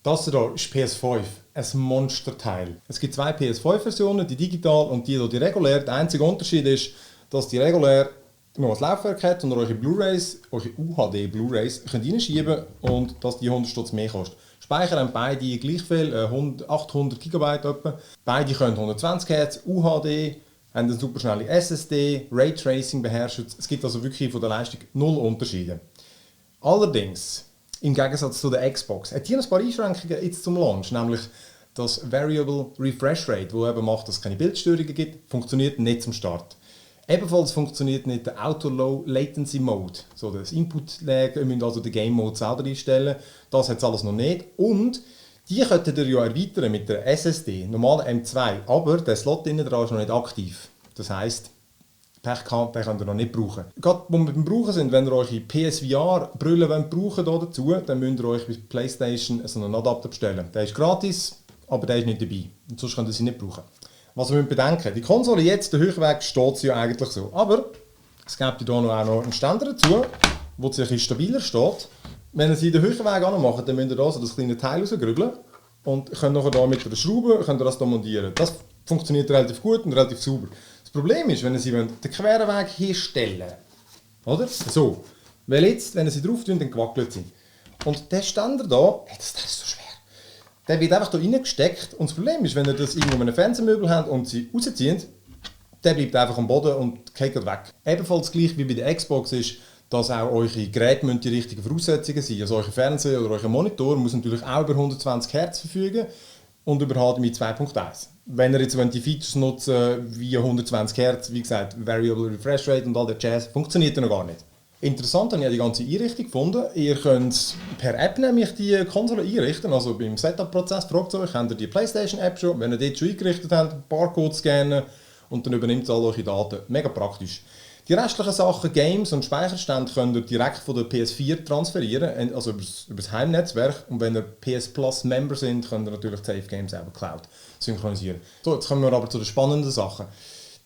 Das hier ist PS5, ein Monsterteil. Es gibt zwei PS5-Versionen, die digital und die regulär. Der einzige Unterschied ist, dass die regulär noch ein Laufwerk hat und eure Blu-rays, eure UHD-Blu-rays reinschieben könnt und dass die 100 Stutz mehr kostet. Speicher haben beide gleich viel, 800 GB etwa. Beide können 120 Hz, UHD, haben eine superschnelle SSD, Raytracing beherrscht. Es gibt also wirklich von der Leistung null Unterschiede. Allerdings, im Gegensatz zu der Xbox, hat hier ein paar Einschränkungen jetzt zum Launch, nämlich das Variable Refresh Rate, das eben macht, dass es keine Bildstörungen gibt, funktioniert nicht zum Start. Ebenfalls funktioniert nicht der Auto-Low Latency Mode. So, das Input-Lag, ihr müsst also den Game Mode selber einstellen. Das hat es alles noch nicht. Und die könntet ihr ja erweitern mit der SSD, normale M2, aber der Slot innen dran ist noch nicht aktiv. Das heisst, Pech gehabt, den könnt ihr noch nicht brauchen. Gerade wo wir beim Brauchen sind, wenn ihr eure PSVR-Brille brauchen dazu, dann müsst ihr euch bei PlayStation so einen Adapter bestellen. Der ist gratis, aber der ist nicht dabei. Und sonst könnt ihr sie nicht brauchen. Was wir bedenken, die Konsole jetzt, der Höchweg, steht sie ja eigentlich so. Aber es gibt hier noch einen Ständer dazu, wo sie ein bisschen stabiler steht. Wenn ihr sie den Höchweg anmacht, dann müsst ihr da so das kleine Teil rausgrübeln und könnt nachher da mit der Schraube könnt ihr das da montieren. Das funktioniert relativ gut und relativ sauber. Das Problem ist, wenn ihr sie den queren Weg herstellen oder? So. Weil jetzt, wenn ihr sie drauf tun, dann gewackelt sie. Und der Ständer da, das ist so schwer. Der wird einfach hier reingesteckt und das Problem ist, wenn ihr das irgendwo in einem Fernsehmöbel habt und sie rauszieht, der bleibt einfach am Boden und geht weg. Ebenfalls gleich wie bei der Xbox ist, dass auch eure Geräte die richtigen Voraussetzungen sind. Also euer Fernseher oder euer Monitor muss natürlich auch über 120 Hz verfügen und über HDMI 2.1. Wenn ihr jetzt die Features nutzen wie 120 Hz, wie gesagt, Variable Refresh Rate und all der Jazz, funktioniert ja noch gar nicht. Interessant habe ich die ganze Einrichtung gefunden. Ihr könnt per App nämlich die Konsole einrichten. Also beim Setup-Prozess fragt ihr euch, habt ihr die PlayStation-App schon? Wenn ihr dort schon eingerichtet habt, Barcode scannen und dann übernimmt es all eure Daten. Mega praktisch. Die restlichen Sachen, Games und Speicherstände, könnt ihr direkt von der PS4 transferieren, also über das Heimnetzwerk. Und wenn ihr PS Plus Member sind, könnt ihr natürlich die Save Games auch Cloud synchronisieren. So, jetzt kommen wir aber zu den spannenden Sachen.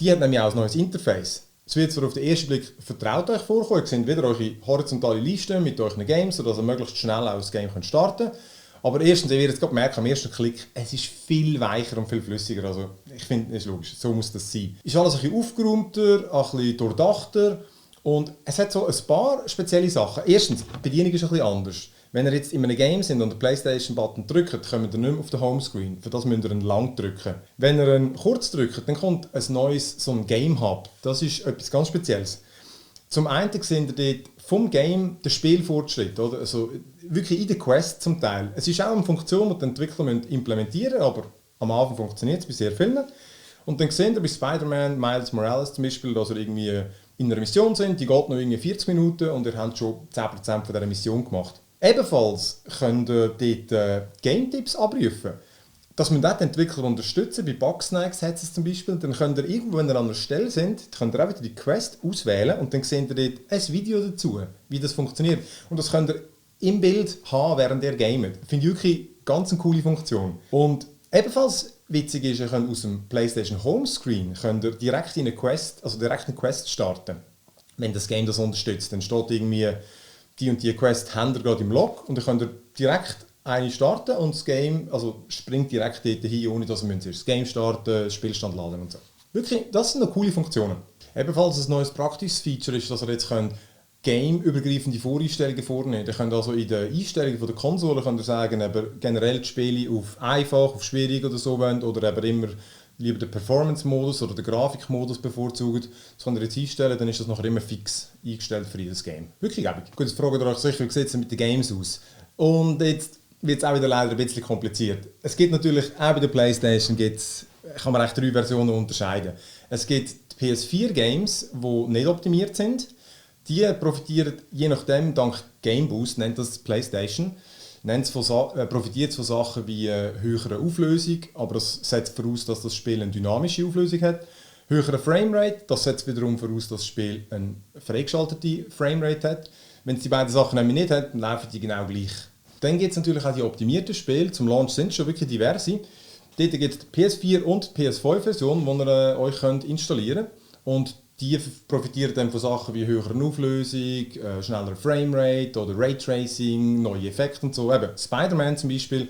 Die hat nämlich auch ein neues Interface. Es wird zwar auf den ersten Blick vertraut euch vorkommen, ihr seht wieder eure horizontale Liste mit euren Games, sodass ihr möglichst schnell auch das Game starten könnt. Aber erstens, ihr werdet es gerade merken, am ersten Klick, es ist viel weicher und viel flüssiger. Also ich finde, das ist logisch, so muss das sein. Ist alles ein bisschen aufgeräumter, ein bisschen durchdachter und es hat so ein paar spezielle Sachen. Erstens, die Bedienung ist ein bisschen anders. Wenn ihr jetzt in einem Game sind und den PlayStation-Button drückt, kommt ihr nicht mehr auf den Homescreen. Für das müsst ihr ihn lang drücken. Wenn ihr ihn kurz drückt, dann kommt ein neues so ein Game Hub. Das ist etwas ganz Spezielles. Zum einen seht ihr dort vom Game den Spielfortschritt. Oder? Also wirklich in der Quest zum Teil. Es ist auch eine Funktion, die die Entwickler implementieren müssen, aber am Anfang funktioniert es bei sehr vielen. Und dann seht ihr bei Spider-Man, Miles Morales zum Beispiel, dass ihr irgendwie in einer Mission sind, die geht noch irgendwie 40 Minuten und ihr habt schon 10% von dieser Mission gemacht. Ebenfalls könnt ihr dort Game-Tipps abrufen. Das müssen auch die Entwickler unterstützen. Bei Bugsnax hat es zum Beispiel. Dann könnt ihr irgendwo, wenn ihr an einer Stelle sind, könnt ihr auch wieder die Quest auswählen und dann seht ihr dort ein Video dazu, wie das funktioniert. Und das könnt ihr im Bild haben, während ihr gamet. Finde ich wirklich ganz eine coole Funktion. Und ebenfalls witzig ist, ihr könnt aus dem PlayStation Homescreen könnt ihr direkt in eine Quest starten. Wenn das Game das unterstützt, dann steht irgendwie die und die Quest habt ihr gerade im Log und dann könnt ihr direkt eine starten und das Game springt direkt dort hin, ohne dass ihr das Game starten, den Spielstand laden und so. Wirklich, das sind noch coole Funktionen. Ebenfalls ein neues praktisches Feature ist, dass ihr jetzt game-übergreifende Voreinstellungen vornehmen. Ihr könnt also in den Einstellungen der Konsole sagen, ob ihr generell die Spiele auf einfach, auf schwierig oder so wollt, oder eben immer lieber den Performance-Modus oder den Grafikmodus bevorzugt. Das könnt ihr jetzt einstellen, dann ist das nachher immer fix eingestellt für jedes Game. Wirklich gäbig. Gut, jetzt fragt ihr euch sicher, wie sieht es mit den Games aus? Und jetzt wird es auch wieder leider ein bisschen kompliziert. Es gibt natürlich, auch bei der PlayStation kann man eigentlich 3 Versionen unterscheiden. Es gibt die PS4-Games, die nicht optimiert sind. Die profitieren je nachdem, dank Game Boost, nennt das PlayStation, profitiert von Sachen wie höherer Auflösung, aber das setzt voraus, dass das Spiel eine dynamische Auflösung hat. Höhere Framerate, das setzt wiederum voraus, dass das Spiel eine freigeschaltete Framerate hat. Wenn es die beiden Sachen nämlich nicht hat, dann laufen die genau gleich. Dann gibt es natürlich auch die optimierten Spiele. Zum Launch sind schon wirklich diverse. Dort gibt es die PS4 und die PS5-Version, die ihr euch installieren könnt. Und die profitieren dann von Sachen wie höherer Auflösung, schneller Framerate oder Raytracing, neue Effekte und so. Eben, Spider-Man zum Beispiel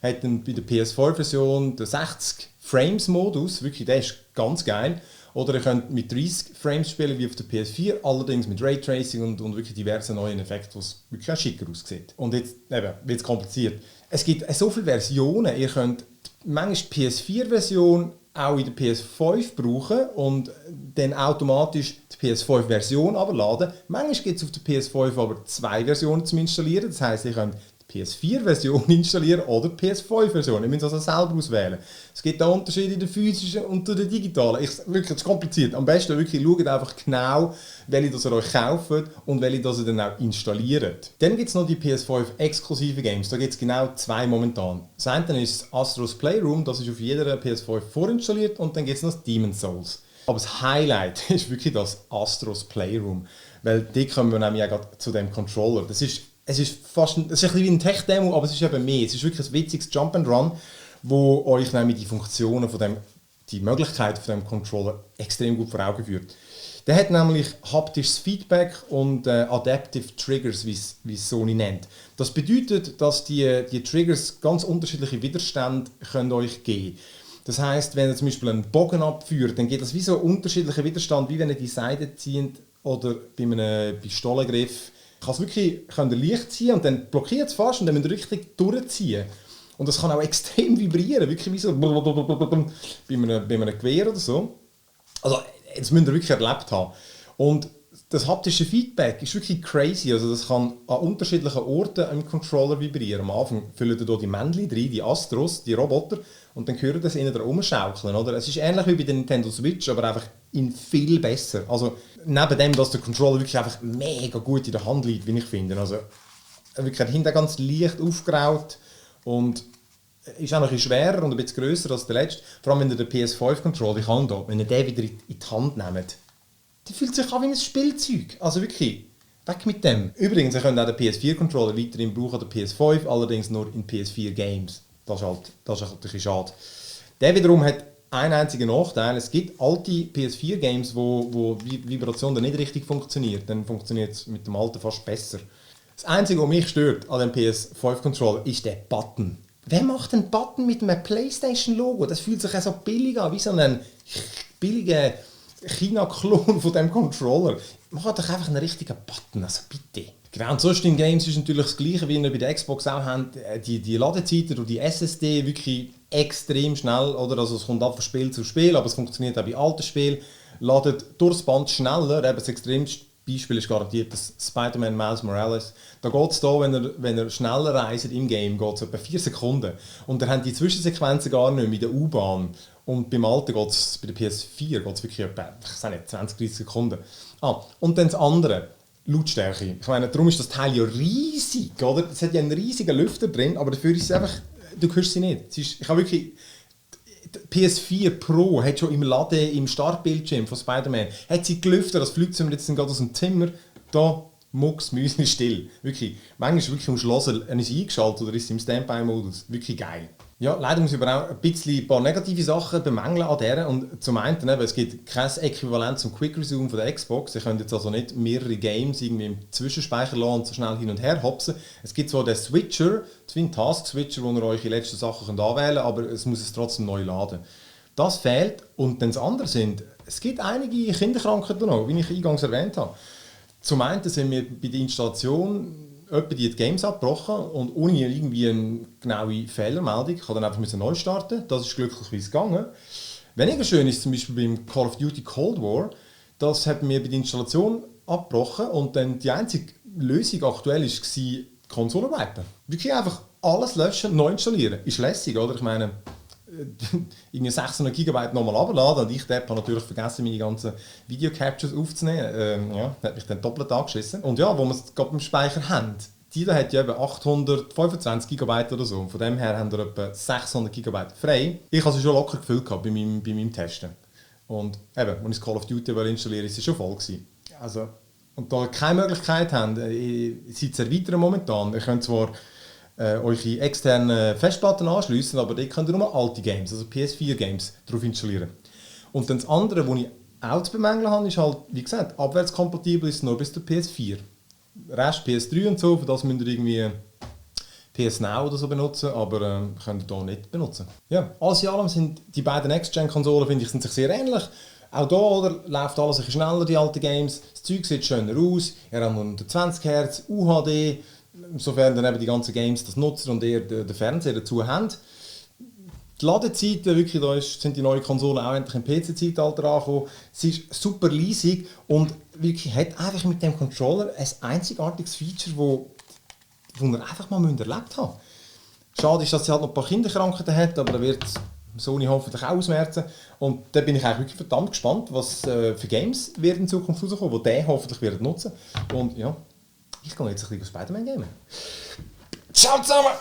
hat dann bei der PS4-Version den 60-Frames-Modus, wirklich, der ist ganz geil. Oder ihr könnt mit 30 Frames spielen wie auf der PS4, allerdings mit Raytracing und wirklich diversen neuen Effekten, was wirklich auch schicker aussieht. Und jetzt wird es kompliziert. Es gibt so viele Versionen, ihr könnt manchmal die PS4-Version auch in der PS5 brauchen und dann automatisch die PS5-Version abladen. Manchmal gibt es auf der PS5 aber 2 Versionen zum Installieren, das heisst, ihr könnt die PS4-Version installieren oder die PS5-Version. Ihr müsst also selber auswählen. Es gibt da Unterschiede in der physischen und der digitalen. Wirklich, das ist kompliziert. Am besten wirklich schaut einfach genau, welche das ihr euch kauft und welche das ihr dann auch installiert. Dann gibt es noch die PS5-exklusive Games. Da gibt es genau 2 momentan. Das eine ist Astro's Playroom, das ist auf jeder PS5 vorinstalliert, und dann gibt es noch Demon's Souls. Aber das Highlight ist wirklich das Astro's Playroom, weil die kommen wir nämlich auch zu dem Controller. Es ist ein bisschen wie ein Tech-Demo, aber es ist eben mehr. Es ist wirklich ein witziges Jump-and-Run, wo euch nämlich die Funktionen die Möglichkeiten von dem Controller extrem gut vor Augen führt. Der hat nämlich haptisches Feedback und Adaptive Triggers, wie es Sony nennt. Das bedeutet, dass die Triggers ganz unterschiedliche Widerstände können euch geben. Das heisst, wenn ihr zum Beispiel einen Bogen abführt, dann geht das wie so unterschiedlicher Widerstand, wie wenn ihr die Seite zieht oder bei einem Pistolengriff. Könnt ihr leicht ziehen und dann blockiert es fast und dann müsst ihr richtig durchziehen. Und das kann auch extrem vibrieren, wirklich wie so bei einem Gewehr oder so. Also das müsst ihr wirklich erlebt haben. Und das haptische Feedback ist wirklich crazy. Also das kann an unterschiedlichen Orten im Controller vibrieren. Am Anfang füllen ihr hier die Männchen rein, die Astros, die Roboter, und dann hören das innen da rumschaukeln. Oder? Es ist ähnlich wie bei der Nintendo Switch, aber einfach in viel besser. Also neben dem, dass der Controller wirklich einfach mega gut in der Hand liegt, wie ich finde. Also wirklich hinten ganz leicht aufgeraut und ist auch noch ein bisschen schwerer und ein bisschen grösser als der letzte. Vor allem wenn ihr den PS5-Controller in die Hand habt, wenn ihr den wieder in die Hand nehmt, der fühlt sich an wie ein Spielzeug. Also wirklich, weg mit dem. Übrigens, ihr könnt auch den PS4-Controller weiterhin brauchen, oder PS5, allerdings nur in PS4-Games. Das ist halt ein bisschen schade. Der wiederum hat einen einzigen Nachteil. Es gibt alte PS4-Games, wo Vibration dann nicht richtig funktioniert. Dann funktioniert es mit dem alten fast besser. Das Einzige, was mich stört an dem PS5-Controller, ist der Button. Wer macht einen Button mit einem PlayStation-Logo? Das fühlt sich ja so billig an, wie so ein billiger China-Klon von dem Controller. Macht doch einfach einen richtigen Button, also bitte. Genau, und sonst in Games ist natürlich das Gleiche, wie ihr bei der Xbox auch habt. Die Ladezeiten durch die SSD wirklich extrem schnell. Oder? Also es kommt ab von Spiel zu Spiel, aber es funktioniert auch bei alten Spielen. Ladet durchs Band schneller. Eben das extremste Beispiel ist garantiert das Spider-Man Miles Morales. Da geht es, wenn ihr schneller reist im Game, geht es etwa 4 Sekunden. Und dann haben die Zwischensequenzen gar nicht mehr in der U-Bahn. Und beim alten geht es, bei der PS4 geht es wirklich etwa, ich sage nicht, 20, 30 Sekunden. Und dann das andere. Lautstärke. Ich meine, darum ist das Teil ja riesig, oder? Es hat ja einen riesigen Lüfter drin, aber dafür ist es einfach, du hörst sie nicht. Ich habe wirklich, die PS4 Pro hat schon im Startbildschirm von Spider-Man, hat sie gelüftet, das fliegt sie mir jetzt gerade aus dem Zimmer, da mucks Müsli still. Wirklich, manchmal wirklich am Schluss ist sie eingeschaltet oder ist sie im Standby-Modus. Wirklich geil. Ja, leider muss ich aber auch ein paar negative Sachen bemängeln an der. Und zum einen, es gibt kein Äquivalent zum Quick Resume von der Xbox. Ihr könnt jetzt also nicht mehrere Games irgendwie im Zwischenspeicher lassen und so schnell hin und her hopsen. Es gibt zwar den Switcher, das ist wie ein Task-Switcher, wo ihr euch die letzten Sachen anwählen könnt, aber es muss es trotzdem neu laden. Das fehlt. Und dann das andere sind, es gibt einige Kinderkrankheiten noch, wie ich eingangs erwähnt habe. Zum einen sind wir bei der Installation die Games abgebrochen und ohne irgendwie eine genaue Fehlermeldung. Ich musste dann einfach neu starten. Das ist glücklicherweise gegangen. Weniger schön ist zum Beispiel beim Call of Duty Cold War. Das hat mir bei der Installation abgebrochen und dann die einzige Lösung aktuell war, die Konsole wipen. Wirklich einfach alles löschen, neu installieren. Ist lässig, oder? Ich meine, irgendwie 600 GB nochmal runterladen und ich habe natürlich vergessen, meine ganzen Video-Captures aufzunehmen. Ja, das hat mich dann doppelt angeschissen. Und ja, wo wir es gerade beim Speicher haben, die da hat ja eben 825 GB oder so. Und von dem her haben wir etwa 600 GB frei. Ich habe sie schon locker gefüllt bei meinem Testen. Und eben, als ich das Call of Duty installiere, ist es schon voll gewesen. Also, und da ihr keine Möglichkeit habt, seid ihr erweitern momentan. Ihr könnt zwar eure externen Festplatten anschliessen, aber dort könnt ihr nur alte Games, also PS4-Games, drauf installieren. Und dann das andere, was ich auch zu bemängeln habe, ist halt, wie gesagt, abwärtskompatibel ist es nur bis zur PS4. Rest PS3 und so, für das müsst ihr irgendwie PS Now oder so benutzen, aber könnt ihr hier nicht benutzen. Ja, alles in allem sind die beiden Next-Gen-Konsolen, finde ich, sind sich sehr ähnlich. Auch hier oder, läuft alles ein bisschen schneller, die alten Games. Das Zeug sieht schöner aus, ihr habt nur 120 Hz, UHD, sofern dann eben die ganzen Games das nutzen und ihr den Fernseher dazu habt. Die Ladezeit, wirklich, da sind die neuen Konsolen auch endlich im PC-Zeitalter angekommen. Sie ist super leisig und wirklich hat einfach mit dem Controller ein einzigartiges Feature, wo wir einfach mal erlebt haben. Schade ist, dass sie halt noch ein paar Kinderkrankheiten hat, aber da wird Sony hoffentlich auch ausmerzen. Und da bin ich eigentlich wirklich verdammt gespannt, was für Games wird in Zukunft rauskommen, die der hoffentlich wird nutzen. Und ja, ich gehe jetzt ein bisschen Spider-Man gamen. Ciao zusammen!